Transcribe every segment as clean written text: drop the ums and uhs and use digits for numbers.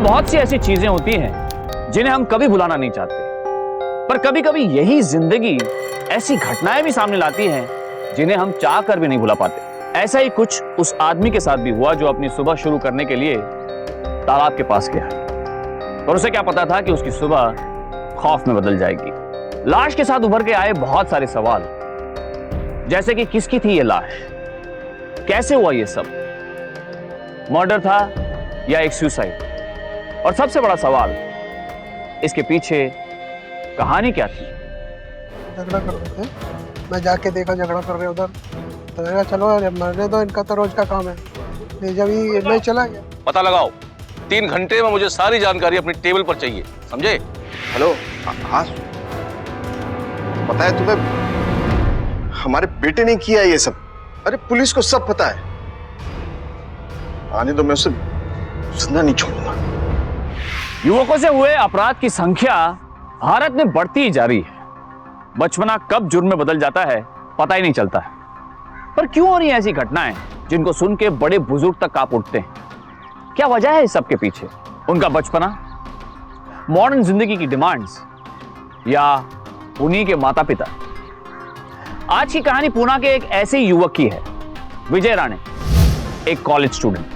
में बहुत सी ऐसी चीजें होती हैं जिन्हें हम कभी भुलाना नहीं चाहते, पर कभी कभी यही जिंदगी ऐसी घटनाएं भी सामने लाती हैं जिन्हें हम चाह कर भी नहीं भुला पाते। ऐसा ही कुछ उस आदमी के साथ भी हुआ जो अपनी सुबह शुरू करने के लिए तालाब के पास गया, और उसे क्या पता था कि उसकी सुबह खौफ में बदल जाएगी। लाश के साथ उभर के आए बहुत सारे सवाल, जैसे कि किसकी थी ये लाश, कैसे हुआ ये सब, मर्डर था या एक सुसाइड, और सबसे बड़ा सवाल, इसके पीछे कहानी क्या थी। झगड़ा कर रहे थे, मैं जाके देखा झगड़ा कर रहे उधर, तो मैंने कहा चलो मरने दो, इनका तो रोज का काम है। नहीं, जब ये नहीं चला गया। पता लगाओ, 3 घंटे में मुझे सारी जानकारी अपनी टेबल पर चाहिए, समझे? हेलो, हाँ पता है तुम्हें, हमारे बेटे ने किया ये सब। अरे पुलिस को सब पता है। आने दो, मैं उसे जिंदा नहीं छोड़ूंगा। युवकों से हुए अपराध की संख्या भारत में बढ़ती ही जा रही है। बचपना कब जुर्म में बदल जाता है पता ही नहीं चलता है। पर क्यों हो रही हैं ऐसी घटनाएं जिनको सुन के बड़े बुजुर्ग तक कांप उठते हैं? क्या वजह है इस सब के पीछे? उनका बचपना, मॉडर्न जिंदगी की डिमांड्स, या उन्हीं के माता पिता? आज की कहानी पुणे के एक ऐसे युवक की है, विजय राणे। एक कॉलेज स्टूडेंट,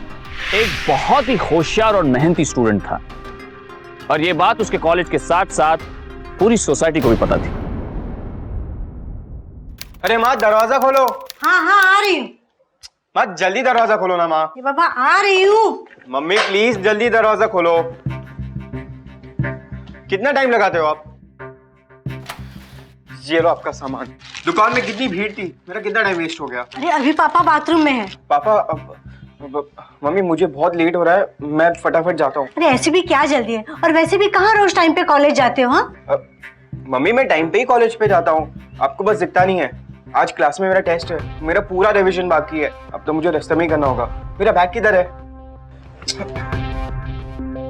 एक बहुत ही होशियार और मेहनती स्टूडेंट था, और यह बात उसके कॉलेज के साथ साथ पूरी सोसाइटी को भी पता थी। अरे माँ, दरवाजा खोलो। हाँ हाँ आ रही हूँ। माँ जल्दी दरवाजा खोलो ना माँ। बाबा आ रही हूँ। मम्मी प्लीज जल्दी दरवाजा खोलो। कितना टाइम लगाते हो आप? ये लो आपका सामान। दुकान में कितनी भीड़ थी, मेरा कितना टाइम वेस्ट हो गया। अरे अभी पापा बाथरूम में है। पापा मम्मी मुझे बहुत लेट हो रहा है, मैं फटाफट जाता हूँ। अरे ऐसे भी क्या जल्दी है, और वैसे भी कहाँ रोज टाइम पे कॉलेज जाते हो? हाँ मम्मी मैं टाइम पे ही कॉलेज पे जाता हूँ, आपको बस दिखता नहीं है। आज क्लास में मेरा टेस्ट है, मेरा पूरा रिवीजन बाकी है, अब तो मुझे रास्ते में ही करना होगा। मेरा बैग किधर है?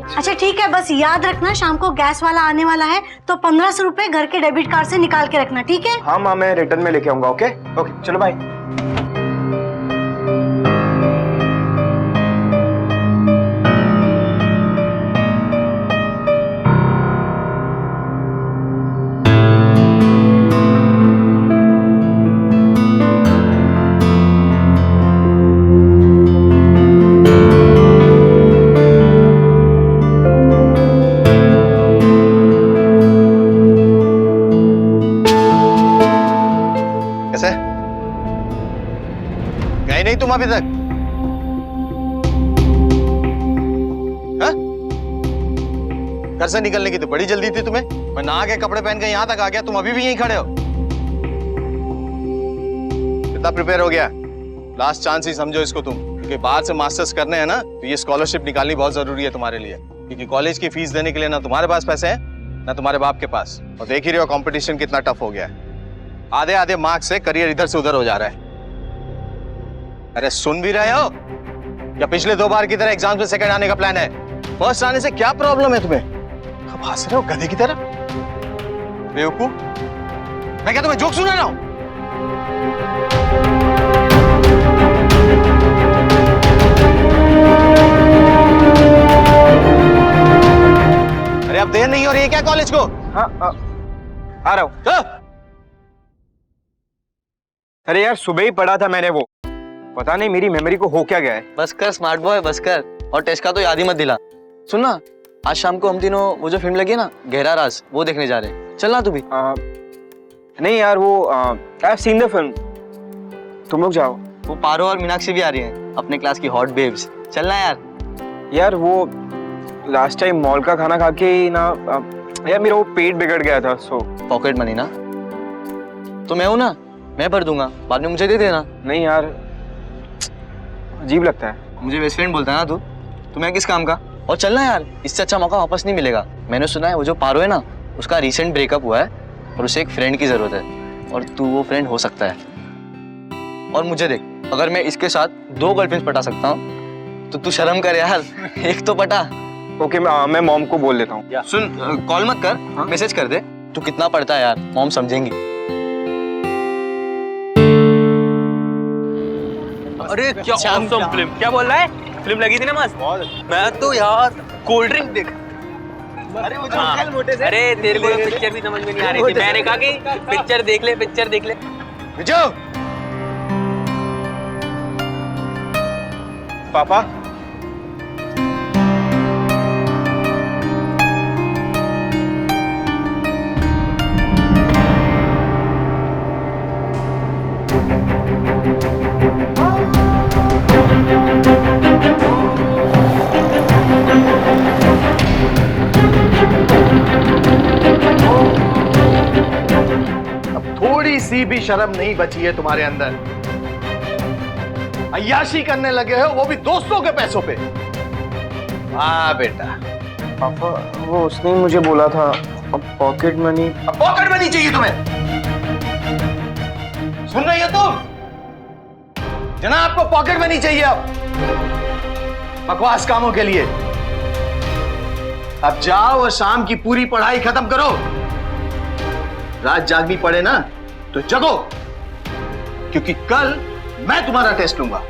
अच्छा ठीक है, बस याद रखना शाम को गैस वाला आने वाला है, तो 1500 रुपए घर के डेबिट कार्ड से निकाल के रखना, ठीक है? हाँ माँ, मैं रिटर्न में लेके आऊंगा। ओके ओके, चलो बाय। नहीं तुम अभी तक? हाँ? घर से निकलने की तो बड़ी जल्दी थी तुम्हें। मैं नहा के कपड़े पहन के यहाँ तक आ गया, तुम अभी भी यहीं खड़े हो। कितना प्रिपेयर हो गया? लास्ट चांस ही समझो इसको तुम, क्योंकि बाहर से मास्टर्स करने हैं ना, तो ये स्कॉलरशिप निकालनी बहुत जरूरी है तुम्हारे लिए, क्योंकि कॉलेज की फीस देने के लिए ना तुम्हारे पास पैसे हैं ना तुम्हारे बाप के पास। और देख ही रहे हो कंपटीशन कितना टफ हो गया है। आधे आधे मार्क्स से करियर इधर से उधर हो जा रहा है। अरे सुन भी रहे हो? या पिछले 2 बार की तरह एग्जाम में सेकंड आने का प्लान है? फर्स्ट आने से क्या प्रॉब्लम है तुम्हें? अब हंस रहे हो गधे की तरह? बेवकूफ, मैं क्या तुम्हें जोक सुना रहा हूं? अरे अब देर नहीं हो रही है क्या कॉलेज को? हाँ आ रहा हूँ। अरे यार सुबह ही पढ़ा था मैंने, वो पता नहीं मेरी मेमोरी को हो क्या गया है। बस कर स्मार्ट बॉय, बस कर। और टेस्ट का तो याद ही मत दिला। सुन ना, आज शाम को हम तीनों वो जो फिल्म लगी है ना, गहरा राज, वो देखने जा रहे हैं। चलना तू भी। नहीं यार, वो I have seen the film, तुम लोग जाओ। वो पारो और मीनाक्षी भी आ रही हैं, अपने क्लास की हॉट बेब्स। चलना यार। यार वो लास्ट टाइम मॉल का खाना खा के ही ना यार मेरा वो पेट बिगड़ गया था। सो पॉकेट मनी ना, तो मैं हूं ना, मैं भर दूंगा, बाद में मुझे दे देना। नहीं यार, अजीब लगता है। मुझे बेस्ट फ्रेंड बोलता है ना तू, तुम्हें किस काम का? और चलना यार, इससे अच्छा मौका वापस नहीं मिलेगा। मैंने सुना है वो जो पारो है ना, उसका रिसेंट ब्रेकअप हुआ है और उसे एक फ्रेंड की जरूरत है, और तू वो फ्रेंड हो सकता है। और मुझे देख, अगर मैं इसके साथ 2 गर्लफ्रेंड्स पटा सकता हूँ तो तू शर्म कर यार, एक तो पटा। ओके मैं मॉम को बोल देता हूँ। सुन, कॉल मत कर, मैसेज कर दे। तू कितना पढ़ता है यार, मॉम समझेंगी। अरे क्या ऑसम फिल्म, क्या बोल रहा है? फिल्म लगी थी ना मस्त। मैं तो यार कोल्ड ड्रिंक देख। अरे वो जो हाँ। अंकल मोटे से। अरे तेरे को पिक्चर भी समझ में नहीं आ रही थी, मैंने कहा कि पिक्चर देख ले, पिक्चर देख ले। विजय पापा अब थोड़ी सी भी शर्म नहीं बची है तुम्हारे अंदर। अय्याशी करने लगे हो, वो भी दोस्तों के पैसों पे। हाँ बेटा, पापा वो उसने ही मुझे बोला था अब पॉकेट मनी। अब पॉकेट मनी चाहिए तुम्हें। सुन रही हो तुम? जनाब आपको पॉकेट मनी चाहिए अब बकवास कामों के लिए। अब जाओ और शाम की पूरी पढ़ाई खत्म करो। रात जागनी पड़े ना तो जगो, क्योंकि कल मैं तुम्हारा टेस्ट लूंगा।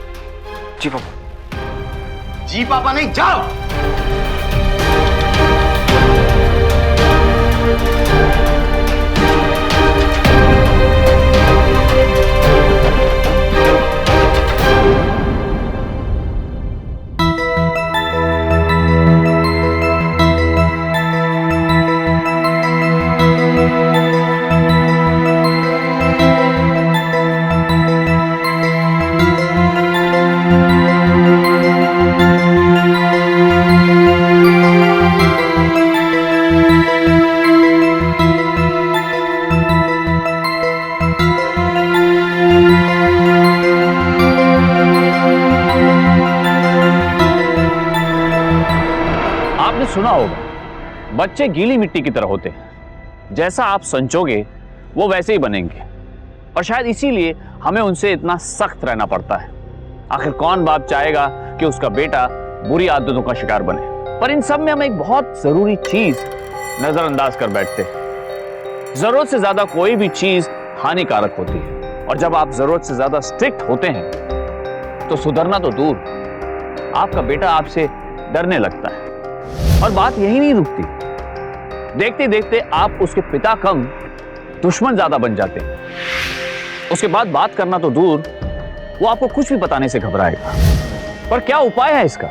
जी पापा। जी पापा नहीं, जाओ। आपने सुना होगा बच्चे गीली मिट्टी की तरह होते हैं, जैसा आप संचोगे वो वैसे ही बनेंगे। और शायद इसीलिए हमें उनसे इतना सख्त रहना पड़ता है। आखिर कौन बाप चाहेगा कि उसका बेटा बुरी आदतों का शिकार बने। पर इन सब में हम एक बहुत जरूरी चीज नजरअंदाज कर बैठते हैं। जरूरत से ज्यादा कोई भी चीज हानिकारक होती है, और जब आप जरूरत से ज्यादा स्ट्रिक्ट होते हैं तो सुधरना तो दूर, आपका बेटा आपसे डरने लगता है। और बात यही नहीं रुकती, देखते देखते आप उसके पिता कम दुश्मन ज्यादा बन जाते हैं। उसके बाद बात करना तो दूर, वो आपको कुछ भी बताने से घबराएगा। पर क्या उपाय है इसका?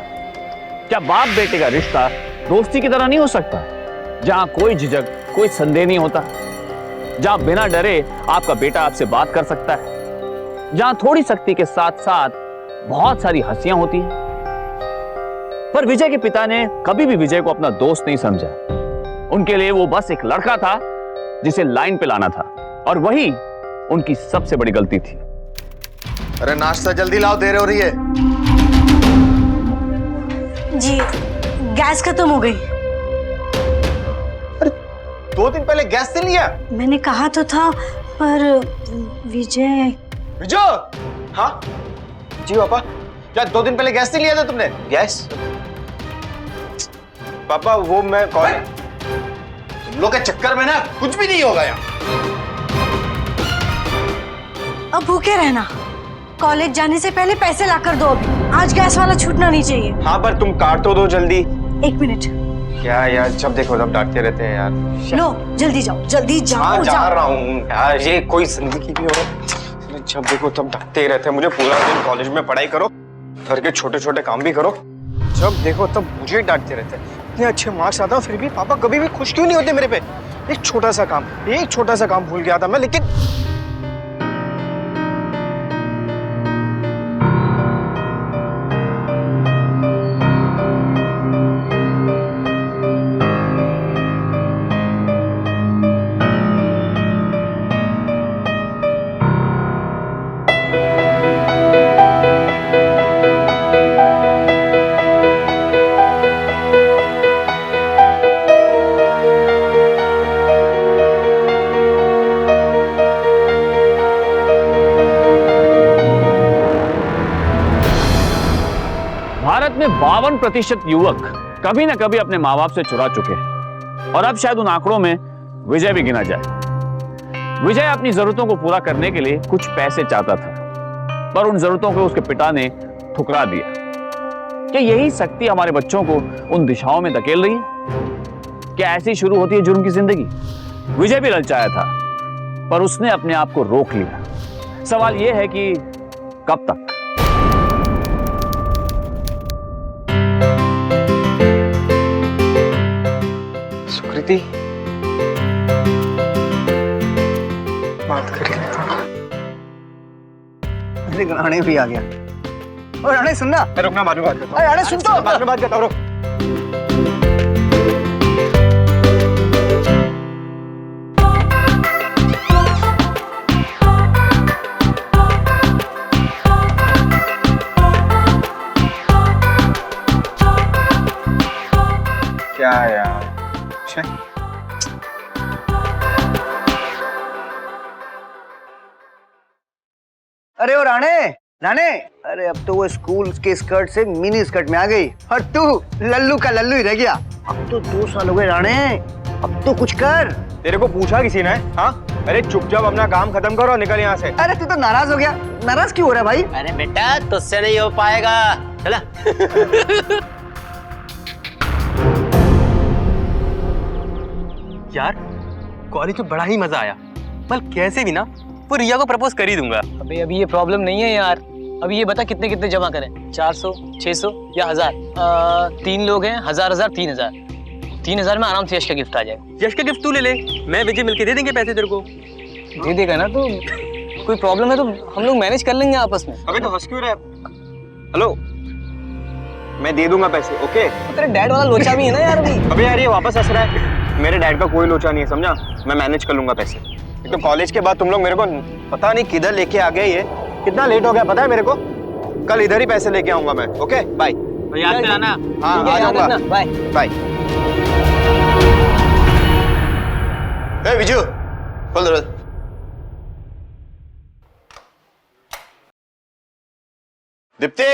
क्या बाप बेटे का रिश्ता दोस्ती की तरह नहीं हो सकता, जहां कोई झिझक, कोई संदेह नहीं होता, जहां बिना डरे आपका बेटा आपसे बात कर सकता है, जहां थोड़ी सख्ती के साथ साथ बहुत सारी हंसियां होती हैं। पर विजय के पिता ने कभी भी विजय को अपना दोस्त नहीं समझा। उनके लिए वो बस एक लड़का था जिसे लाइन पे लाना था, और वही उनकी सबसे बड़ी गलती थी। अरे नाश्ता जल्दी लाओ, देर हो रही है। जी गैस खत्म हो गई। 2 दिन पहले गैस से लिया। मैंने कहा तो था, पर विजय। विजय, हाँ जी पापा। क्या 2 दिन पहले गैस से लिया था तुमने? यस पापा, वो मैं तुम लोग के चक्कर में ना कुछ भी नहीं होगा यहाँ। अब भूखे रहना, कॉलेज जाने से पहले पैसे लाकर दो अभी। आज गैस वाला छूटना नहीं चाहिए। हाँ पर तुम काट तो दो जल्दी। 1 मिनट। क्या यार, जब देखो तब डांटते रहते हैं यार। लो जल्दी जाओ, जल्दी जाओ। हाँ जा जाओ। रहा हूँ यार, ये कोई जिंदगी भी हो, जब देखो तब डांटते ही रहते हैं मुझे। पूरा दिन कॉलेज में पढ़ाई करो, घर के छोटे छोटे काम भी करो, जब देखो तब मुझे डांटते रहते हैं। इतने अच्छे मार्क्स आता फिर भी पापा कभी भी खुश क्यों नहीं होते मेरे पे? एक छोटा सा काम भूल गया था मैं, लेकिन भारत में 52% युवक कभी ना कभी अपने माँ बाप से चुरा चुके हैं, और अब शायद उन आंकड़ों में विजय भी गिना जाए। विजय अपनी जरूरतों को पूरा करने के लिए कुछ पैसे चाहता था, पर उन जरूरतों को उसके पिता ने ठुकरा दिया। क्या यही शक्ति हमारे बच्चों को उन दिशाओं में धकेल रही है? क्या ऐसी शुरू होती है जुर्म की जिंदगी? विजय भी ललचाया था, पर उसने अपने आप को रोक लिया। सवाल यह है कि कब तक? सुकृति, बात करके अरे राणे भी आ गया। और राणे सुनना, रुकना, बाद में बात करता हूँ। अरे राणे सुन तो, बाद में बात करता हूँ, रुक। क्या यार, अरे ओ राणे, राणे, अरे अब तो वो स्कूल के स्कर्ट से मिनी स्कर्ट में आ गई और तू लल्लू का लल्लू ही रह गया। अब तो 2 साल हो गए राणे, अब तो कुछ कर। तेरे को पूछा किसी ने? हाँ, अरे चुपचाप अपना काम खत्म करो और निकल यहाँ से। अरे तू तो नाराज हो गया। नाराज क्यों हो रहा है भाई? अरे बेटा तुझसे नहीं हो पाएगा, चला। यार कॉलेज में बड़ा ही मजा आया। बल कैसे भी ना वो रिया को प्रपोज कर ही दूंगा। अबे अभी ये प्रॉब्लम नहीं है यार। अभी ये बता कितने कितने जमा करें? 400, 600 या 1000? 3 लोग हैं, 1000 3000। 3000 में आराम से यश का गिफ्ट आ जाएगा। यश का गिफ्ट तू ले ले, मैं विजय मिलके दे देंगे पैसे तेरे को। दे देगा ना? तो कोई प्रॉब्लम है तो हम लोग मैनेज कर लेंगे आपस में। अबे तो हंस क्यों रहा है? हेलो, मैं दे दूंगा पैसे, ओके? तो तेरे डैड वाला लोचा भी है ना यार अभी। अबे यार ये वापस हंस रहा है। मेरे डैड का कोई लोचा नहीं है, समझा? मैं मैनेज कर लूंगा पैसे। एक तो कॉलेज के बाद तुम लोग मेरे को पता नहीं किधर लेके आ गए। ये कितना लेट हो गया पता है मेरे को? कल इधर ही पैसे लेके आऊंगा मैं, ओके? बाय। याद से आना। हाँ, आ जाऊंगा। Bye bye. ए विजू, खोल दरवाजा। दीप्ति,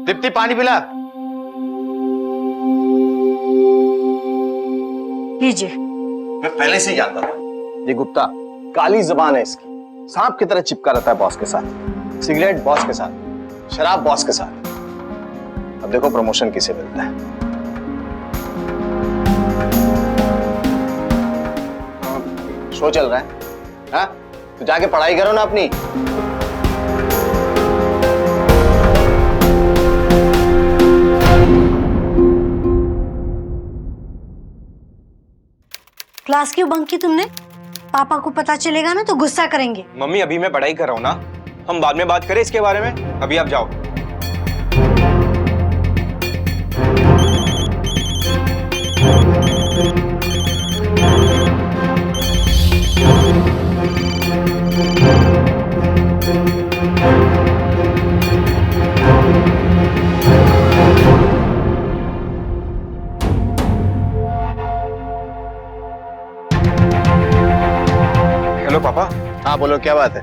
दीप्ति पानी पिला। लीजिए। मैं पहले से ही जानता था ये गुप्ता काली जबान है इसकी। सांप की तरह चिपका रहता है बॉस के साथ, सिगरेट बॉस के साथ, शराब बॉस के साथ। अब देखो प्रमोशन किसे मिलता है। शो चल रहा है, हाँ? तो जाके पढ़ाई करो ना अपनी। क्लास क्यों बंक की तुमने? पापा को पता चलेगा ना तो गुस्सा करेंगे। मम्मी अभी मैं पढ़ाई कर रहा हूँ ना, हम बाद में बात करें इसके बारे में। अभी आप जाओ। हेलो पापा। हाँ बोलो, क्या बात है?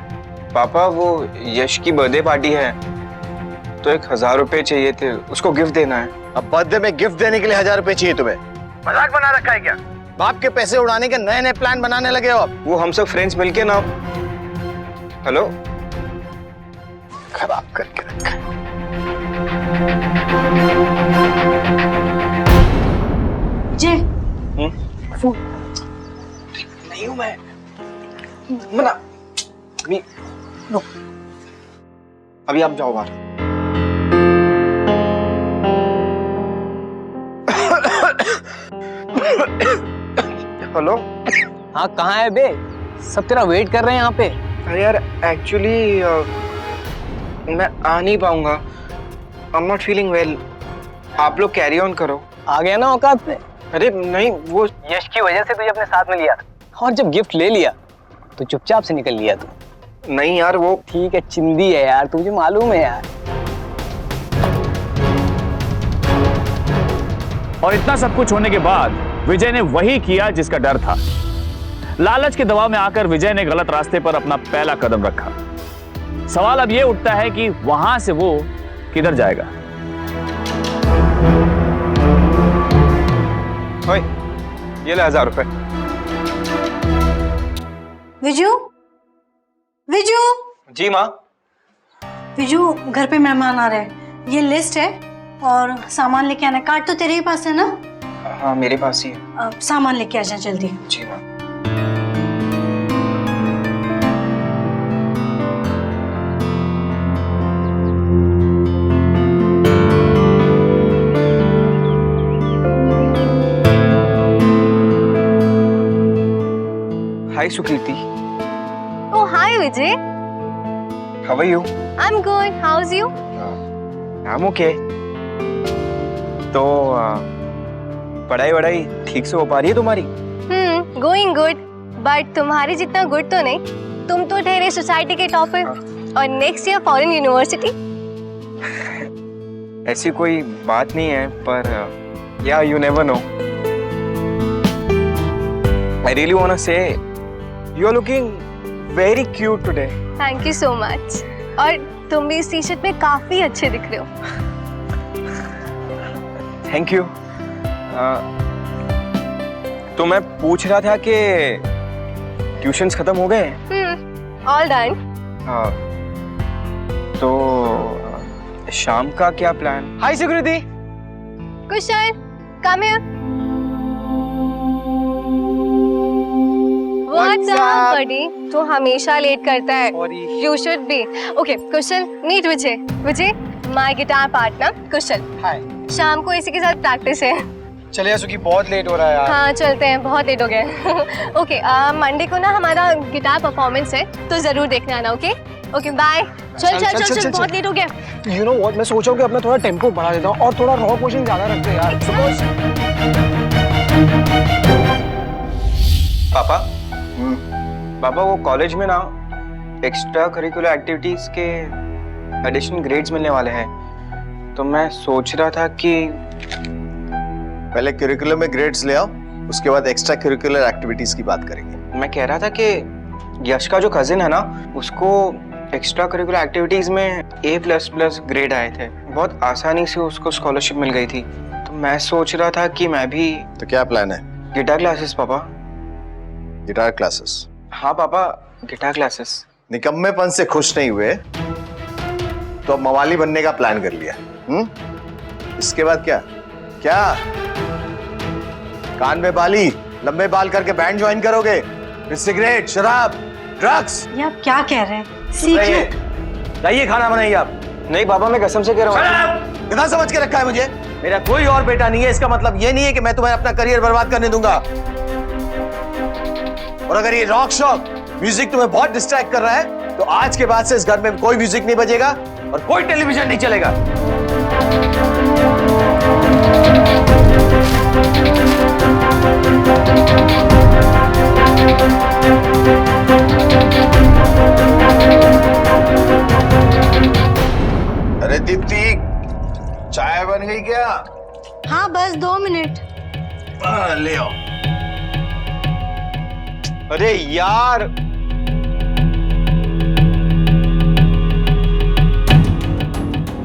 पापा वो यश की बर्थडे पार्टी है तो 1000 रुपए चाहिए थे, उसको गिफ्ट देना है। अब बर्थडे में गिफ्ट देने के लिए 1000 रुपए चाहिए तुम्हें? मजाक बना रखा है क्या? बाप के पैसे उड़ाने के नए नए प्लान बनाने लगे हो अब। वो हम सब फ्रेंड्स मिलके ना। हेलो, खराब करके रखा है। जे नहीं हूं मैं, मना। अभी आप जाओ बाहर। हेलो। हाँ कहाँ है बे? सब तेरा वेट कर रहे हैं यहाँ पे। अरे यार एक्चुअली मैं आ नहीं पाऊंगा। I am not feeling well. आप लोग कैरी ऑन करो। आ गया ना औकात पे? अरे नहीं, वो यश की वजह से तुझे अपने साथ में लिया और जब गिफ्ट ले लिया तो चुपचाप से निकल लिया तू। नहीं यार, वो ठीक है, चिंदी है यार, तुझे मालूम है यार। और इतना सब कुछ होने के बाद विजय ने वही किया जिसका डर था। लालच के दबाव में आकर विजय ने गलत रास्ते पर अपना पहला कदम रखा। सवाल अब यह उठता है कि वहां से वो किधर जाएगा। ओए, ये ले 1000 रुपए। विजू, विजू, जी माँ। विजू घर पे मेहमान आ रहे हैं, ये लिस्ट है और सामान लेके आना। कार्ड तो तेरे ही पास है ना? हाँ मेरे पास ही है। सामान लेके आ जा जल्दी। जी ma'am. Hi Sukriti. Oh, hi Vijay. How are you? I'm good. How's you? I'm okay. तो पढ़ाई वढ़ाई ठीक से हो पा रही है तुम्हारी? Going good. But तुम्हारी जितना गुड तो नहीं। तुम तो ठहरे सोसाइटी के टॉपर और नेक्स्ट ईयर फॉरेन यूनिवर्सिटी। ऐसी कोई बात नहीं है, पर या you never know. I really wanna say you are looking very cute today. Thank you so much. और तुम भी इस टी शर्ट में काफी अच्छे दिख रहे हो। Thank you. तो मैं पूछ रहा था कि ट्यूशंस खत्म हो गए? All done. तो शाम का क्या plan? Hi Sukriti. Kusal, come here. What's up, buddy? तू हमेशा लेट करता है। You should be. Okay, Kusal, meet Vijay. Vijay, my guitar partner, कुशल। हाय। शाम को इसी के साथ प्रैक्टिस है। चलिए असुकी, बहुत लेट हो रहा है यार। हाँ चलते हैं, बहुत लेट हो गए। ओके, मंडे को ना हमारा गिटार परफॉर्मेंस है, तो जरूर देखने आना। Okay okay bye. चल चल चल चल, बहुत लेट हो गया। यू नो व्हाट, मैं सोच रहा हूँ कि अपना थोड़ा टेम्पो बढ़ा देता हूँ और थोड़ा रॉ पोर्शन ज्यादा रखते हैं यार। पापा, पापा वो कॉलेज में ना एक्स्ट्रा करिकुलर एक्टिविटीज के एडिशनल ग्रेड्स मिलने वाले हैं, तो मैं सोच रहा था कि पहले करिकुलर में ग्रेड्स ले आओ, उसके बाद एक्स्ट्रा करिकुलर एक्टिविटीज की बात करेंगे। मैं कह रहा था कि यश का जो कजिन है ना, उसको एक्स्ट्रा करिकुलर एक्टिविटीज में A++ ग्रेड आए थे। बहुत आसानी से उसको स्कॉलरशिप मिल गई थी, तो मैं सोच रहा था कि मैं भी। तो क्या प्लान है? गिटार क्लासेस पापा। Guitar classes? हाँ पापा, गिटार क्लासेस। निकम्मेपन से खुश नहीं हुए तो अब मवाली बनने का प्लान कर लिया। इसके बाद क्या क्या? कान में बाली, लंबे बाल करके बैंड ज्वाइन करोगे? फिर सिगरेट, शराब, ड्रग्स? ये आप क्या कह रहे हैं? सीखिए। जाइए खाना बनाइए आप। नहीं पापा, मैं कसम से कह रहा हूँ। कितना समझ के रखा है मुझे? मेरा कोई और बेटा नहीं है, इसका मतलब ये नहीं है कि मैं तुम्हें अपना करियर बर्बाद करने दूंगा। और अगर ये रॉक शॉक म्यूजिक तुम्हें बहुत डिस्ट्रैक्ट कर रहा है, तो आज के बाद से इस घर में कोई म्यूजिक नहीं बजेगा और कोई टेलीविजन नहीं चलेगा। अरे दीप्ति, चाय बन गई क्या? हाँ बस 2 मिनट। ले आओ। अरे यार,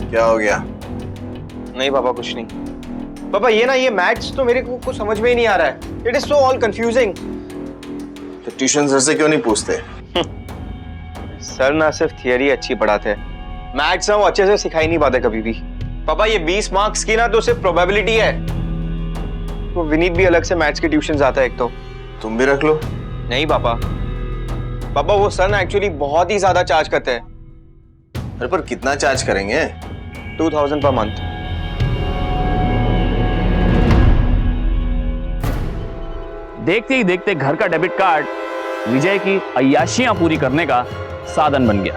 क्या हो गया? नहीं पापा, कुछ नहीं। पापा ये ना, ये मैथ्स तो मेरे को कुछ समझ में ही नहीं आ रहा है। It is so all confusing. तो ट्यूशन सर से क्यों नहीं पूछते? सर ना सिर्फ थियरी अच्छी पढ़ाते हैं, मैथ्स ना वो अच्छे से सिखा ही नहीं पाते कभी भी। पापा ये 20 मार्क्स की ना तो सिर्फ प्रोबेबिलिटी है। वो विनीत भी अलग से मैथ्स के ट्यूशन जाता है एक तो। तुम भी रख लो। नहीं पापा, पापा वो सर ना एक्चुअली बहुत ही ज्यादा चार्ज करते हैं। अरे पर कितना चार्ज करेंगे? 2000 पर मंथ। देखते ही देखते घर का डेबिट कार्ड विजय की अय्याशियां पूरी करने का साधन बन गया।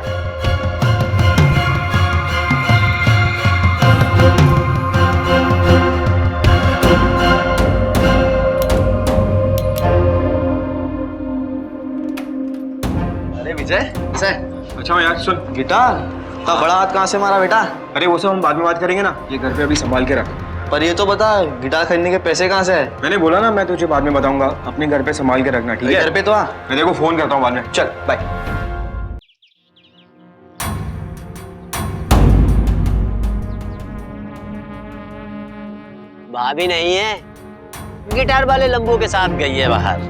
अरे विजय, कैसा है? अच्छा यार सुन, गिटार का बड़ा हाथ कहाँ से मारा बेटा? अरे वो सब हम बाद में बात करेंगे ना, ये घर पे अभी संभाल के रख। पर ये तो बता, गिटार खरीदने के पैसे कहाँ से है? मैंने बोला ना, मैं तुझे बाद में बताऊंगा। अपने घर पे संभाल के रखना, ठीक है? घर पे तो आ। मैं तेरे को फोन करता हूँ बाद में। चल बाय। भाभी नहीं है, गिटार वाले लंबू के साथ गई है बाहर।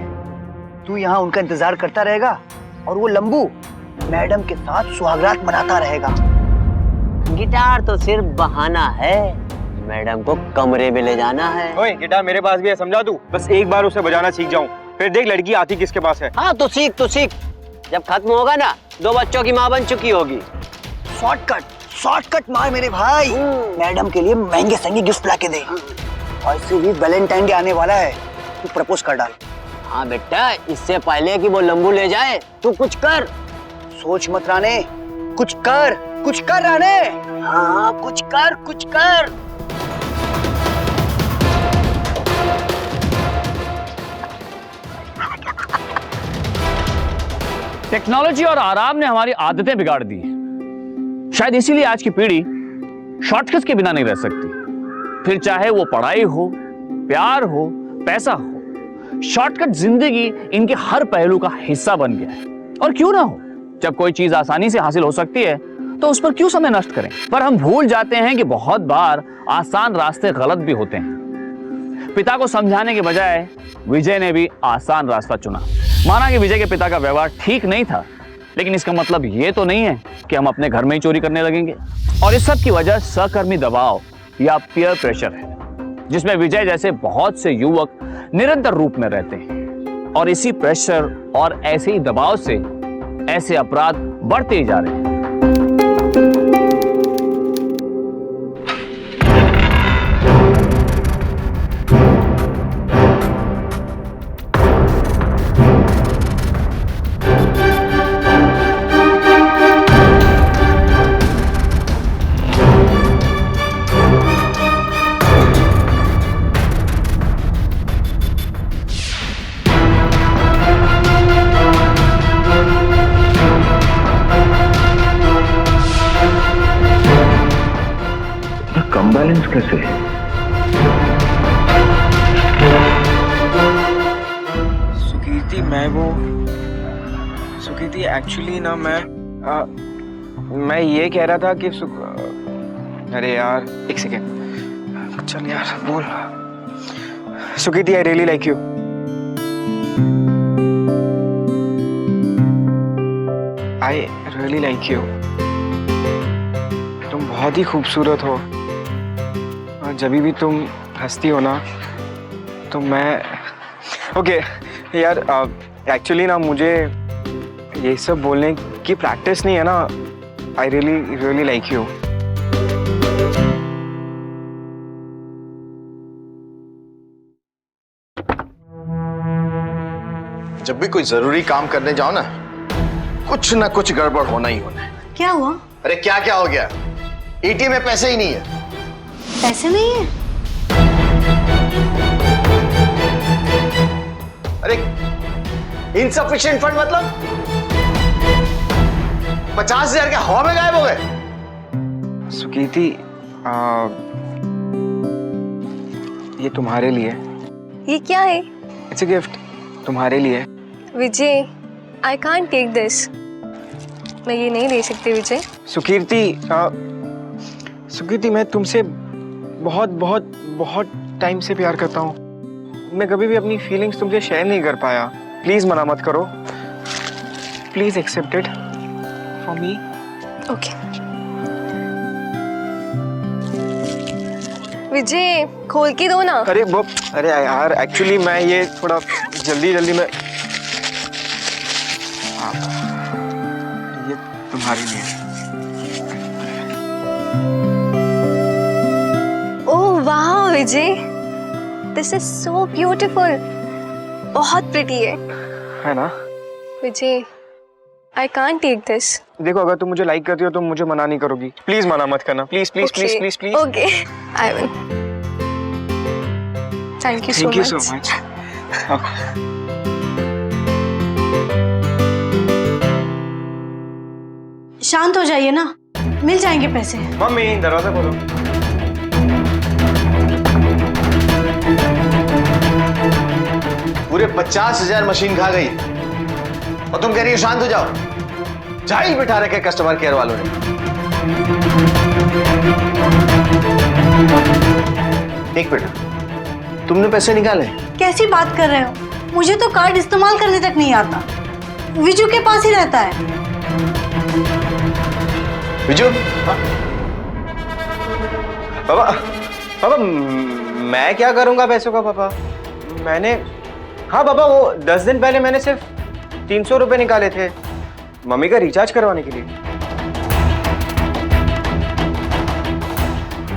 तू यहाँ उनका इंतजार करता रहेगा और वो लंबू मैडम के साथ सुहागरात मनाता रहेगा। गिटार तो सिर्फ बहाना है, मैडम को कमरे में ले जाना है। ओए गिटार मेरे पास भी है, समझा तू। बस एक बार उसे बजाना सीख जाऊं, फिर देख लड़की आती किसके पास है। हाँ तो सीख तो सीख, जब खत्म होगा ना 2 बच्चों की माँ बन चुकी होगी। शॉर्टकट मार मेरे भाई, मैडम के लिए महंगे महंगे गिफ्ट लाके दे। ऐसे भी वैलेंटाइन डे आने वाला है, तू प्रपोज कर डाल। हाँ बेटा, इससे पहले कि वो लंबू ले जाए तू कुछ कर। सोच मत राने, कुछ कर राने। हाँ कुछ कर। टेक्नोलॉजी और आराम ने हमारी आदतें बिगाड़ दी हैं। शायद इसीलिए आज की पीढ़ी शॉर्टकट्स के बिना नहीं रह सकती। फिर चाहे वो पढ़ाई हो, प्यार हो, पैसा हो, शॉर्टकट जिंदगी इनके हर पहलू का हिस्सा बन गया है। और क्यों ना हो, जब कोई चीज आसानी से हासिल हो सकती है तो उस पर क्यों समय नष्ट करें। पर हम भूल जाते हैं कि बहुत बार आसान रास्ते गलत भी होते हैं। पिता को समझाने के बजाय विजय ने भी आसान रास्ता चुना। माना कि विजय के पिता का व्यवहार ठीक नहीं था, लेकिन इसका मतलब ये तो नहीं है कि हम अपने घर में ही चोरी करने लगेंगे। और इस सब की वजह सहकर्मी दबाव या पीयर प्रेशर है, जिसमें विजय जैसे बहुत से युवक निरंतर रूप में रहते हैं। और इसी प्रेशर और ऐसे ही दबाव से ऐसे अपराध बढ़ते ही जा रहे हैं। बैलेंस कैसे है? सुकीर्ति एक्चुअली ना मैं ये कह रहा था कि अरे यार एक सेकेंड, चल यार बोल। Sukirti I really like you. I really like you. तुम बहुत ही खूबसूरत हो, और जब भी तुम हंसती हो ना तो मैं ओके यार एक्चुअली ना मुझे ये सब बोलने की प्रैक्टिस नहीं है ना। I really like you. जब भी कोई जरूरी काम करने जाओ ना, कुछ ना कुछ गड़बड़ होना ही होना है। क्या हुआ? अरे क्या क्या हो गया? एटीएम में पैसे ही नहीं है। पैसे नहीं है? अरे इनसफिशिएंट फंड मतलब 50,000 के हवा में गायब हो गए। सुकीर्ति ये तुम्हारे लिए। ये क्या है? इट्स अ गिफ्ट तुम्हारे लिए। विजय, आई कांट टेक दिस। मैं ये नहीं ले सकती विजय। सुकीर्ति मैं तुमसे बहुत बहुत बहुत टाइम से प्यार करता हूँ। मैं कभी भी अपनी फीलिंग्स तुमसे शेयर नहीं कर पाया। प्लीज मना मत करो। Please accept it for me. Okay Vijay, खोल के दो ना। अरे यार एक्चुअली मैं ये थोड़ा जल्दी में ये तुम्हारे लिए। ओह वाह Vijay, this is so beautiful. बहुत प्रिटी है ना Vijay? I can't take this. देखो अगर तुम मुझे लाइक करती हो तो मुझे मना नहीं करोगी। प्लीज मना मत करना। Please please please please please. Okay I will. Thank you so much. शांत हो जाइए ना, मिल जाएंगे पैसे। मम्मी दरवाजा खोलो। पूरे 50,000 मशीन खा गई और तुम कह रही हो शांत हो जाओ। जाहिल बिठा रखे कस्टमर केयर वालों ने। एक मिनट, तुमने पैसे निकाले? कैसी बात कर रहे हो? मुझे तो कार्ड इस्तेमाल करने तक नहीं आता। विजू के पास ही रहता है। विजू? पापा पापा मैं क्या करूंगा पैसों का पापा? मैंने, हाँ पापा, वो 10 दिन पहले मैंने सिर्फ 300 रुपए निकाले थे मम्मी का रिचार्ज करवाने के लिए।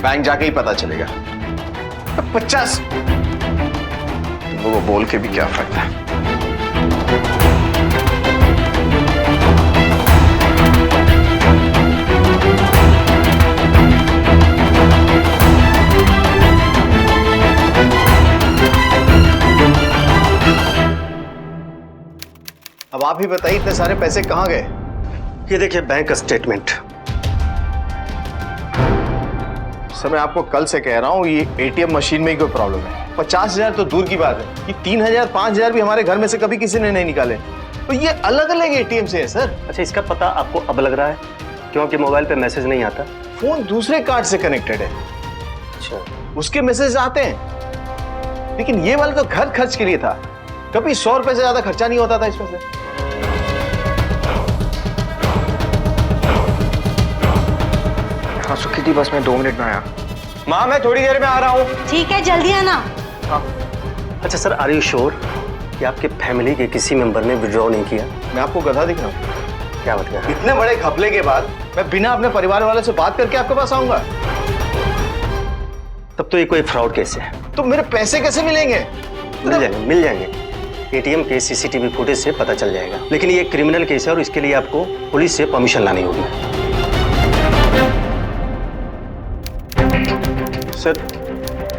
बैंक जाके ही पता चलेगा। 50 तुम लोगों को बोल के भी क्या फायदा है? अब आप ही बताइए इतने सारे पैसे कहाँ गए? ये देखिए बैंक स्टेटमेंट। सर मैं आपको कल से कह रहा हूँ ये एटीएम मशीन में ही कोई प्रॉब्लम है। 50,000 तो दूर की बात है, ये 3,000 5,000 भी हमारे घर में से कभी किसी ने नहीं निकाले। तो ये अलग अलग एटीएम से है सर। अच्छा, इसका पता आपको अब लग रहा है क्योंकि मोबाइल पे मैसेज नहीं आता? फोन दूसरे कार्ड से कनेक्टेड है। अच्छा, उसके मैसेज आते हैं, लेकिन ये वाला तो घर खर्च के लिए था। कभी 100 रुपए से ज्यादा खर्चा नहीं होता था इसमें से। हाँ सुखी थी, बस मैं 2 मिनट में आया। माँ मैं थोड़ी देर में आ रहा हूँ। ठीक है, जल्दी आना। अच्छा सर, आर यू श्योर कि आपके फैमिली के किसी मेंबर ने विड्रॉ नहीं किया? मैं आपको गधा दिख रहा हूँ? क्या बात कर रहे हैं? इतने बड़े घपले के बाद मैं बिना अपने परिवार वाले से बात करके आपके पास आऊंगा? तब तो ये कोई फ्रॉड केस है। तो मेरे पैसे कैसे मिलेंगे? मिल जाएंगे। एटीएम के सीसीटीवी फुटेज से पता चल जाएगा, लेकिन ये क्रिमिनल केस है और इसके लिए आपको पुलिस से परमिशन लानी होगी। सर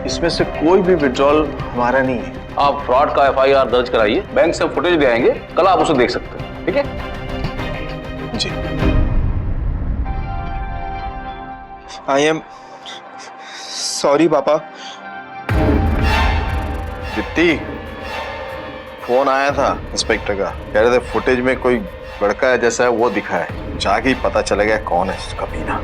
इसमें से कोई भी विड्रॉल हमारा नहीं है। आप फ्रॉड का FIR दर्ज कराइए, बैंक से फुटेज ले आएंगे, कल आप उसे देख सकते हैं। ठीक है जी। आई एम सॉरी पापा। दीप्ति, फोन आया था इंस्पेक्टर का, कह रहे थे फुटेज में कोई लड़का है जैसा है वो दिखा है, जाके ही पता चलेगा कौन है इसका कमीना।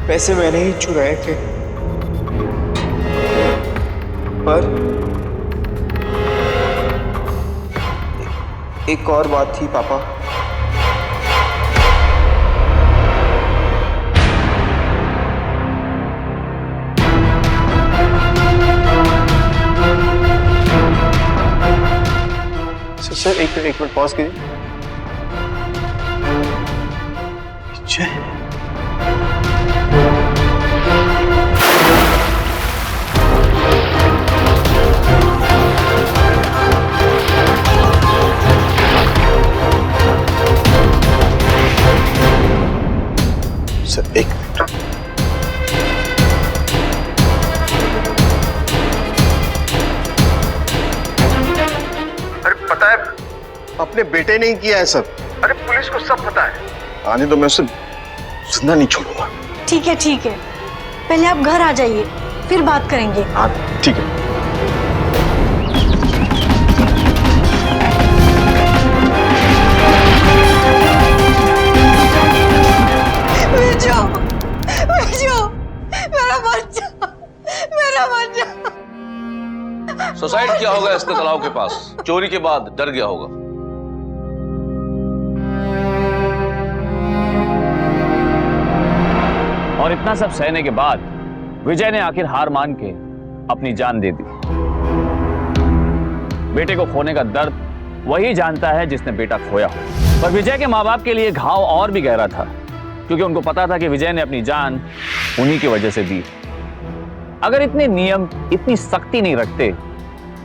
पैसे मैंने ही चुराए थे, पर एक और बात थी पापा। सर एक मिनट पॉज कीजिए। सर एक मिनट। अरे पता है अपने बेटे ने ही किया है सब। अरे पुलिस को सब पता है। आने तो मैं उसे जिंदा नहीं छोड़ूंगा। ठीक है, ठीक है, पहले आप घर आ जाइए, फिर बात करेंगे। हाँ ठीक है। सुसाइड किया होगा इसके तालाब के पास, चोरी के बाद डर गया होगा। और इतना सब सहने के बाद विजय ने आखिर हार मान के अपनी जान दे दी। बेटे को खोने का दर्द वही जानता है जिसने बेटा खोया हो। पर विजय के माँ बाप के लिए घाव और भी गहरा था, क्योंकि उनको पता था कि विजय ने अपनी जान उन्हीं की वजह से दी। अगर इतने नियम, इतनी सख्ती नहीं रखते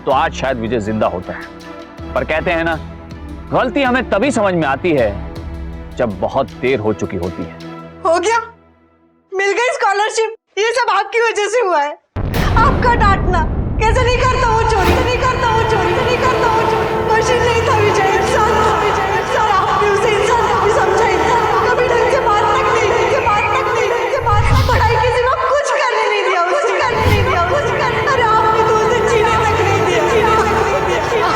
तो आज शायद विजय जिंदा होता है। पर कहते हैं ना, गलती हमें तभी समझ में आती है जब बहुत देर हो चुकी होती है। हो गया, मिल गई स्कॉलरशिप। ये सब आपकी वजह से हुआ है। आपका डांटना, कैसे नहीं करता वो चोरी, नहीं करता वो चोरी, नहीं करता वो चोरी। मशीन नहीं था विजय, इंसान था विजय। इंसान, आपने उसे इंसान नहीं समझा। इंसान कभी ढंग से बात तक नहीं, ढंग से बात तक नहीं, ढंग से बात, पढ़ाई के सिवा कुछ करने नहीं दिया उसे, करने नहीं दिया उसे। अरे आपने तो उसे जीने तक नहीं दिया, जीने तक नहीं दिया।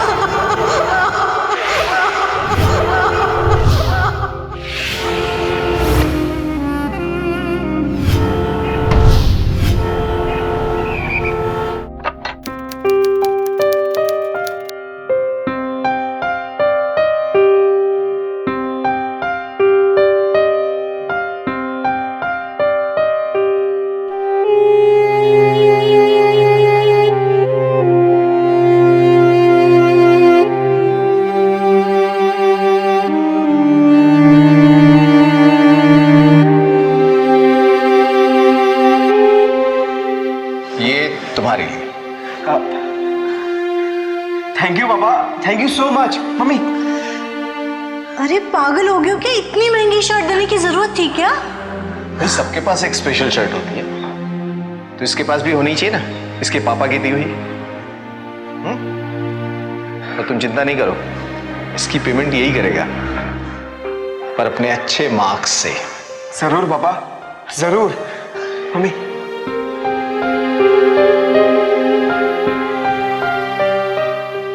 पागल हो गए हो क्या? इतनी महंगी शर्ट देने की जरूरत थी क्या? भाई सबके पास एक स्पेशल शर्ट होती है, तो इसके पास भी होनी चाहिए ना, इसके पापा की दी हुई। तो तुम चिंता नहीं करो, इसकी पेमेंट यही करेगा, पर अपने अच्छे मार्क्स से। जरूर पापा, जरूर। मम्मी,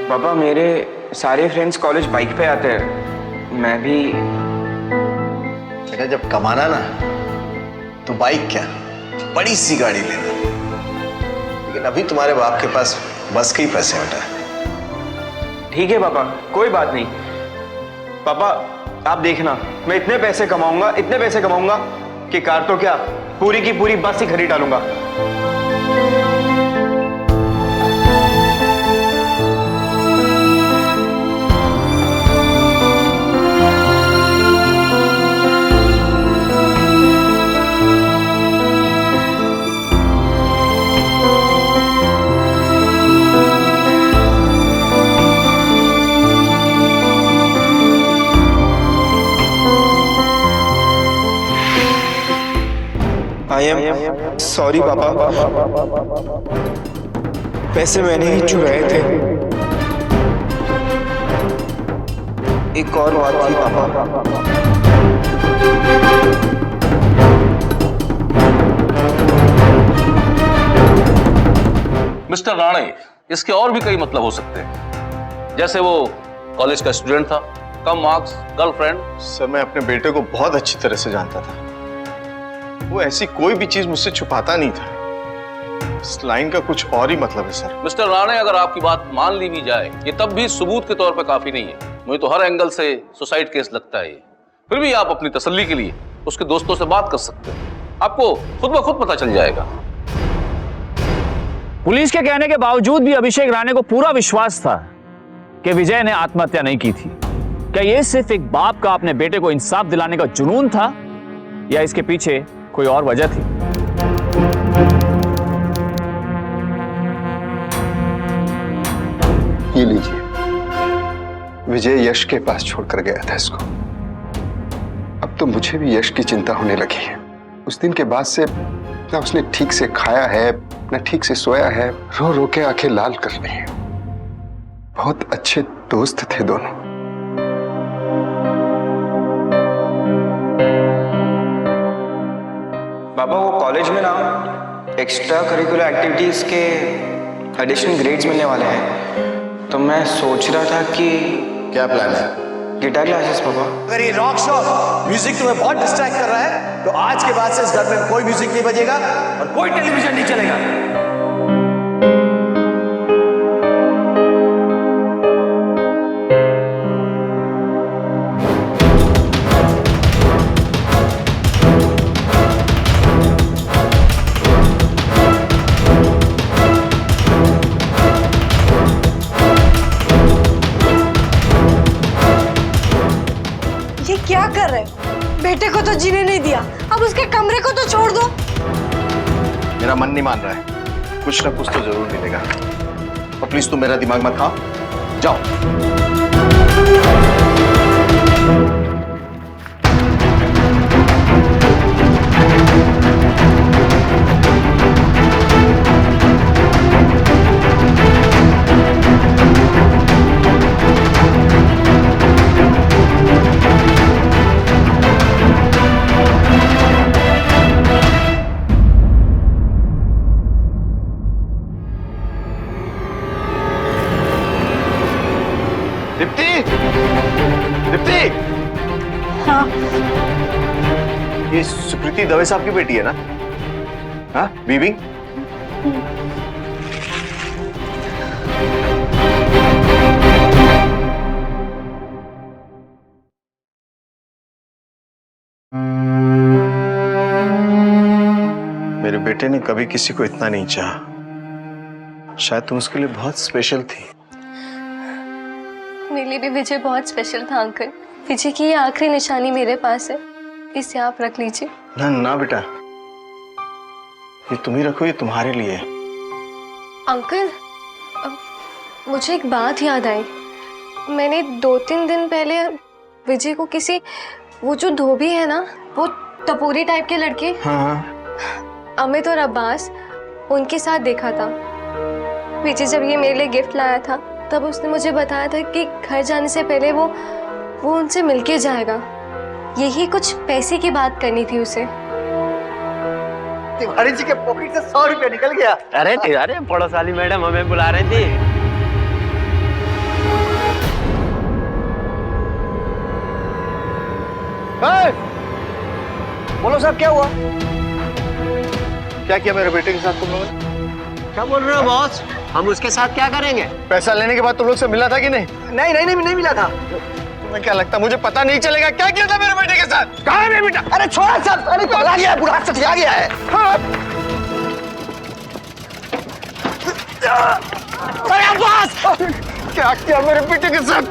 पापा मेरे सारे फ्रेंड्स कॉलेज बाइक पे आते हैं, मैं भी। बेटा जब कमाना ना तो बाइक क्या, बड़ी सी गाड़ी लेना। लेकिन अभी तुम्हारे बाप के पास बस के ही पैसे बेटा। ठीक है पापा, कोई बात नहीं। पापा आप देखना, मैं इतने पैसे कमाऊंगा कि कार तो क्या, पूरी की पूरी बस ही खरीद डालूंगा। आई एम सॉरी पापा, पैसे मैंने ही चुराए थे। एक और बात थी पापा। मिस्टर राणे, इसके और भी कई मतलब हो सकते हैं, जैसे वो कॉलेज का स्टूडेंट था, कम मार्क्स, गर्लफ्रेंड। सर मैं अपने बेटे को बहुत अच्छी तरह से जानता था, वो ऐसी कोई भी चीज मुझसे छुपाता नहीं था। इस लाइन का कुछ और ही मतलब है सर। मिस्टर राणे, अगर आपकी बात मान ली भी जाए, ये तब भी सबूत के तौर पर काफी नहीं है। मुझे तो हर एंगल से सुसाइड केस लगता है ये। फिर भी आप अपनी तसल्ली के लिए उसके दोस्तों से बात कर सकते हैं, आपको खुद ब खुद पता चल जाएगा। पुलिस के कहने के बावजूद भी अभिषेक राणे को पूरा विश्वास था कि विजय ने आत्महत्या नहीं की थी। क्या यह सिर्फ एक बाप का अपने बेटे को इंसाफ दिलाने का जुनून था, या इसके पीछे कोई और वजह थी? ये लीजिए, विजय यश के पास छोड़कर गया था इसको। अब तो मुझे भी यश की चिंता होने लगी है। उस दिन के बाद से ना उसने ठीक से खाया है, ना ठीक से सोया है, रो रो के आंखें लाल कर रही हैं। बहुत अच्छे दोस्त थे दोनों। बाबा वो कॉलेज में ना एक्स्ट्रा करिकुलर एक्टिविटीज के एडिशनल ग्रेड्स मिलने वाले हैं, तो मैं सोच रहा था कि क्या प्लान है? गिटार क्लासेस पापा। अगर ये रॉक शॉप म्यूजिक तुम्हें बहुत डिस्ट्रैक्ट कर रहा है, तो आज के बाद से इस घर में कोई म्यूजिक नहीं बजेगा और कोई टेलीविजन नहीं चलेगा। क्या कर रहे हो? बेटे को तो जीने नहीं दिया, अब उसके कमरे को तो छोड़ दो। मेरा मन नहीं मान रहा है, कुछ ना कुछ तो जरूर मिलेगा। और प्लीज तुम मेरा दिमाग मत खाओ, जाओ। हाँ। ये सुकृति दवे साहब की बेटी है ना? हाँ बीबी। मेरे बेटे ने कभी किसी को इतना नहीं चाहा। शायद तुम उसके लिए बहुत स्पेशल थी। मेरे लिए भी विजय बहुत स्पेशल था अंकल। विजय की ये आखिरी निशानी मेरे पास है, इसे आप रख लीजिए। ना ना बेटा, ये तुम ही रखो, ये तुम्हारे लिए। अंकल, मुझे एक बात याद आई। मैंने 2-3 दिन पहले विजय को किसी, वो जो धोबी है ना, वो टपोरी टाइप के लड़के, अमित और अब्बास, उनके साथ देखा था। विजय जब ये मेरे लिए गिफ्ट लाया था तब उसने मुझे बताया था कि घर जाने से पहले वो उनसे मिलके जाएगा। यही कुछ पैसे की बात करनी थी उसे। तिवारी जी के पॉकेट से 100 रुपया निकल गया। अरे पड़ोस वाली मैडम हमें बुला रही थी। बोलो साहब क्या हुआ? क्या किया मेरे बेटे के साथ तुम लोगों ने? क्या बोल रहे हो बॉस? हम उसके साथ क्या करेंगे? पैसा लेने के बाद तुम लोग से मिला था कि नहीं? नहीं मिला था। तुम्हें क्या लगता मुझे पता नहीं चलेगा क्या किया था मेरे बेटे के साथ? कहाँ है मेरा बेटा? अरे छोड़ा साहब, अरे पगला गया है, बुढ़ा सठिया गया है। अरे अब्बास! क्या किया मेरे बेटे के साथ?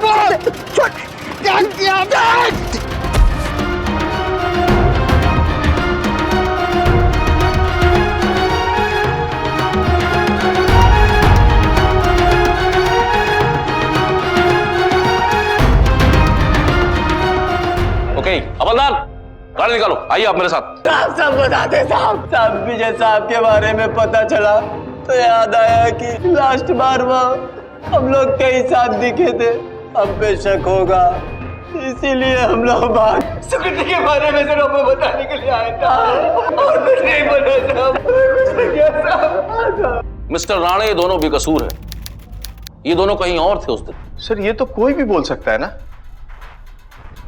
क्या किया? हवलदार, गाड़ी निकालो। आइए आप मेरे साथ। सब बताते साहब विजय साहब के बारे में पता चला तो याद आया कि लास्ट बार वह हम लोग कई साथ दिखे थे। अब पे शक होगा, इसीलिए हम लोग बात सिक्योरिटी के बारे में सिर्फ हमें बताने के लिए आए था और कुछ नहीं बना साहब, कुछ नहीं किया साहब। मिस्टर राणे, ये दोनों बेकसूर है। ये दोनों कहीं और थे उस दिन। सर ये तो कोई भी बोल सकता है ना,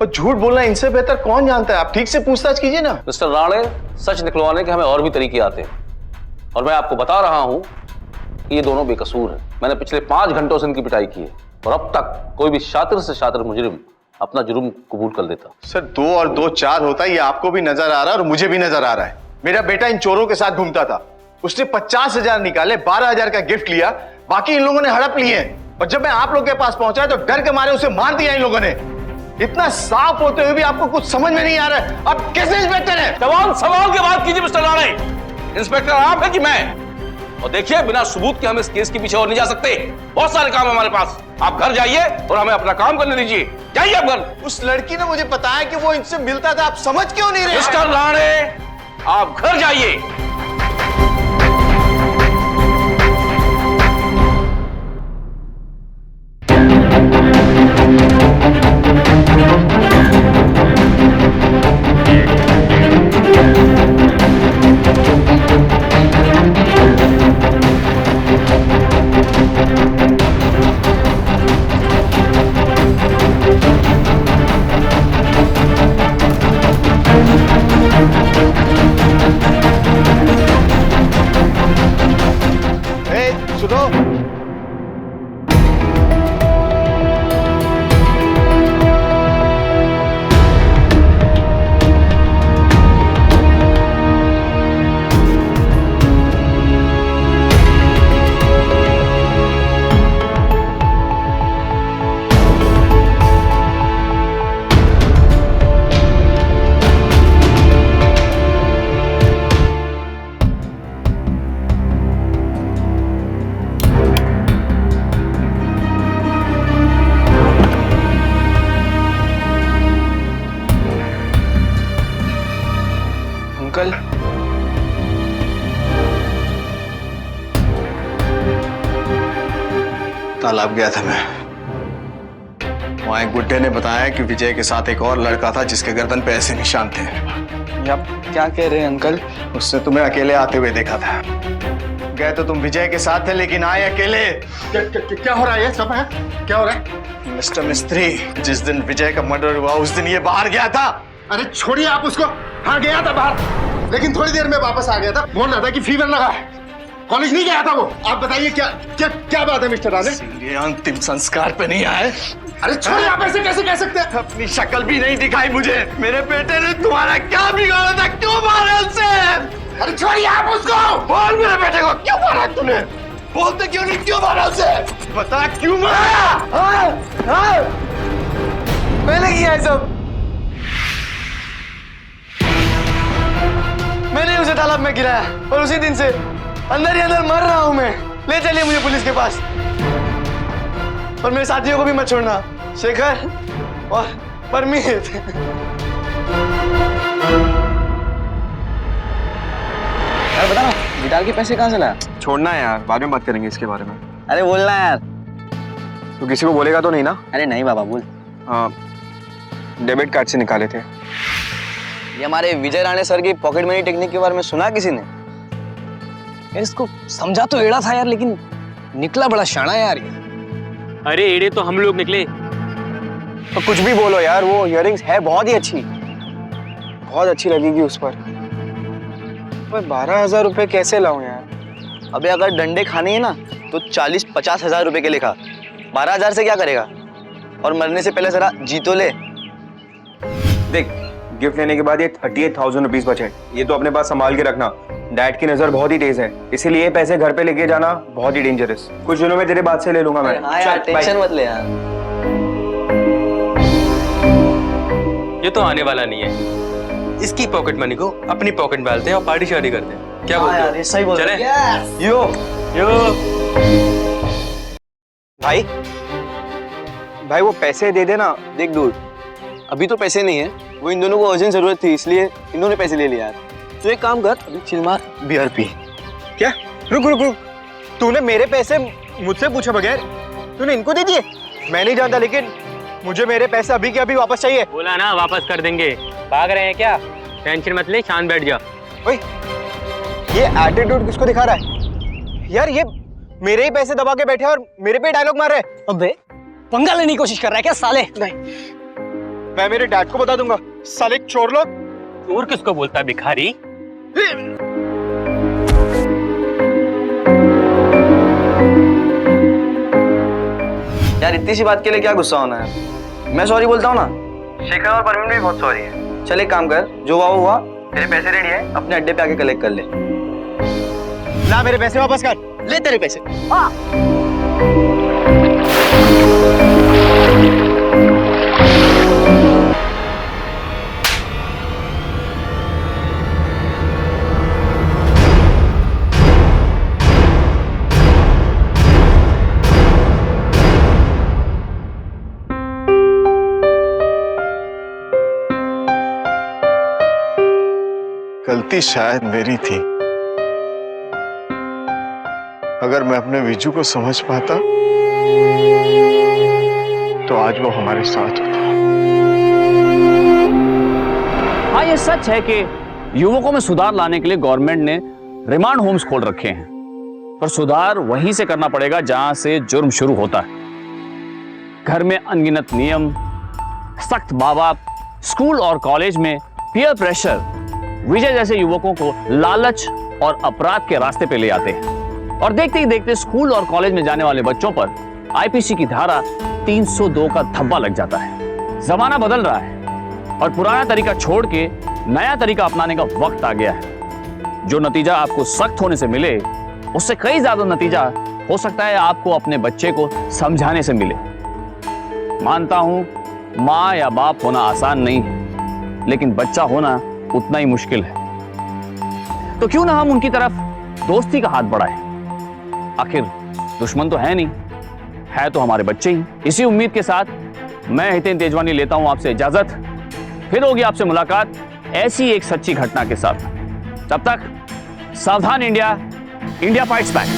और झूठ बोलना इनसे बेहतर कौन जानता है? आप ठीक से पूछताछ कीजिए ना। मिस्टर राणे, सच निकलवाने के हमें और भी तरीके आते हैं और मैं आपको बता रहा हूं कि ये दोनों बेकसूर हैं। मैंने पिछले 5 घंटों से इनकी पिटाई की है और अब तक कोई भी शातिर से शातिर मुजरिम अपना जुर्म कबूल कर लेता। सर 2 और 2 4 होता है, ये आपको भी नजर आ रहा है और मुझे भी नजर आ रहा है। मेरा बेटा इन चोरों के साथ घूमता था, उसने 50,000 निकाले, 12,000 का गिफ्ट लिया, बाकी इन लोगों ने हड़प लिए और जब मैं आप लोग के पास पहुंचा तो डर के मारे उसे मार दिया इन लोगों ने। इतना साफ होते हुए भी आपको कुछ समझ में नहीं आ रहा है। अब कैसे इंस्पेक्टर है? सवाल के बाद कीजिए मिस्टर राणे। इंस्पेक्टर आप है कि मैं? और देखिए, बिना सबूत के हम इस केस के पीछे और नहीं जा सकते। बहुत सारे काम है हमारे पास। आप घर जाइए और हमें अपना काम करने दीजिए। जाइए आप घर। उस लड़की ने मुझे बताया कि वो इनसे मिलता था, आप समझ क्यों नहीं रहे? मिस्टर राणे, आप घर जाइए। अंकल, तालाब गया था मैं। वहां एक बुड्ढे ने बताया कि विजय के साथ एक और लड़का था जिसके गर्दन पे ऐसे निशान थे। आप क्या कह रहे हैं अंकल? उसने तुम्हें अकेले आते हुए देखा था। गए तो तुम विजय के साथ थे लेकिन आए अकेले। क्या हो रहा है ये सब है? क्या हो रहा है? मिस्टर मिस्त्री, जिस दिन विजय का मर्डर हुआ उस दिन ये बाहर गया था। अरे छोड़िए आप उसको। हाँ गया था बाहर, लेकिन थोड़ी देर में वापस आ गया था। बोल रहा था कि फीवर लगा है, कॉलेज नहीं गया था वो। आप बताइए क्या क्या क्या बात है मिस्टर राणे? ये अंतिम संस्कार पे नहीं आए। अरे छोड़िए, आप ऐसे कैसे कह सकते हैं? अपनी शक्ल भी नहीं दिखाई मुझे। मेरे बेटे ने तुम्हारा क्या बिगाड़ा था? क्यों मारा उसे? अरे छोड़िए आप उसको। बोल मेरे बेटे को क्यों मारा तूने? बोलते क्यों नहीं? क्यों मारा उसे? बता क्यों मारा? मैंने किया है सब। मैंने उसे तालाब में गिराया और उसी दिन से अंदर ही अंदर मर रहा हूं मैं। ले चलिए मुझे पुलिस के पास और मेरे साथियों को भी मत छोड़ना। शेखर परमीत। यार बता ना, गिटार के पैसे कहाँ से लाया? छोड़ना है यार, बाद में बात करेंगे इसके बारे में। अरे बोलना यार। तो किसी को बोलेगा तो नहीं ना? अरे नहीं बाबा, बोल। डेबिट कार्ड से निकाले थे। ये हमारे विजय राणे सर की पॉकेट मनी टेक्निक के बारे में सुना किसी ने? यार इसको समझा तो एड़ा था यार, लेकिन निकला बड़ा शाना यार ये। अरे एड़े तो हम लोग निकले। तो कुछ भी बोलो यार, वो इयररिंग्स है बहुत ही अच्छी, बहुत अच्छी लगेगी उस पर। मैं 12,000 रुपए कैसे लाऊं यार? अबे अगर डंडे खाने हैं ना तो 40-50 हजार रुपए के लिखा। 12,000 से क्या करेगा? और मरने से पहले जरा जी तो ले। देख, गिफ्ट लेने के बाद ये 38,000 रुपीज बचे, ये तो अपने पास संभाल के रखना। डैड की नजर बहुत ही तेज है, इसीलिए ये पैसे घर पे लेके जाना बहुत ही डेंजरस। कुछ दिनों में तेरे बात से ले लूंगा मैं। हाँ यार, टेंशन मत ले यार। ये तो आने वाला नहीं है, इसकी पॉकेट मनी को अपनी पॉकेट में डालते हैं और पार्टी शार्टी करते हैं। क्या बोलते यार, ये सही बोल रहे हैं? हो। यो यो भाई वो पैसे दे देना। देख दूर, अभी तो पैसे नहीं है, वो इन दोनों को अर्जेंट जरूरत थी, इसलिए इन्होंने पैसे ले लिया यार। तो एक काम कर, अभी चिल मार, बियर पी। क्या? रुक रुक रुक, तूने मेरे पैसे मुझसे पूछे बगैर तूने इनको दे दिए? मैं नहीं जानता, लेकिन मुझे मेरे पैसे अभी के अभी वापस चाहिए। बोला ना वापस कर देंगे। भाग रहे हैं क्या? टेंशन मत ले, शांत बैठ जा। ओए, ये एटीट्यूड किसको दिखा रहा है यार? ये मेरे ही पैसे दबा के बैठे और मेरे पे डायलॉग मार रहे हैं। अबे पंगा लेने की कोशिश कर रहा है क्या साले? नहीं, मैं मेरे डैड को बता दूंगा। साले चोर लोग। चोर किसको बोलता है भिखारी? यार इतनी सी बात के लिए क्या गुस्सा होना है? मैं सॉरी बोलता हूँ ना। शेखर और परमीन भी बहुत सॉरी है। चल एक काम कर, जो हुआ हुआ, तेरे पैसे रेडी है, अपने अड्डे पे आके कलेक्ट कर ले। ला मेरे पैसे वापस कर। ले तेरे पैसे। गलती शायद मेरी थी। अगर मैं अपने विजू को समझ पाता तो आज वो हमारे साथ होता। हाँ, ये सच है कि युवकों में सुधार लाने के लिए गवर्नमेंट ने रिमांड होम्स खोल रखे हैं, पर सुधार वहीं से करना पड़ेगा जहां से जुर्म शुरू होता है। घर में अनगिनत नियम, सख्त माँ बाप, स्कूल और कॉलेज में पीयर प्रेशर विजय जैसे युवकों को लालच और अपराध के रास्ते पे ले आते हैं, और देखते ही देखते स्कूल और कॉलेज में जाने वाले बच्चों पर आईपीसी की धारा 302 का धब्बा लग जाता है। जमाना बदल रहा है और पुराना तरीका छोड़ के नया तरीका अपनाने का वक्त आ गया है। जो नतीजा आपको सख्त होने से मिले, उससे कई ज्यादा नतीजा हो सकता है आपको अपने बच्चे को समझाने से मिले। मानता हूं माँ या बाप होना आसान नहीं है, लेकिन बच्चा होना उतना ही मुश्किल है। तो क्यों ना हम उनकी तरफ दोस्ती का हाथ बढ़ाएं। आखिर दुश्मन तो है नहीं, है तो हमारे बच्चे ही। इसी उम्मीद के साथ मैं हितेन तेजवानी लेता हूं आपसे इजाजत। फिर होगी आपसे मुलाकात ऐसी एक सच्ची घटना के साथ। तब तक सावधान इंडिया, इंडिया फाइट्स बैक।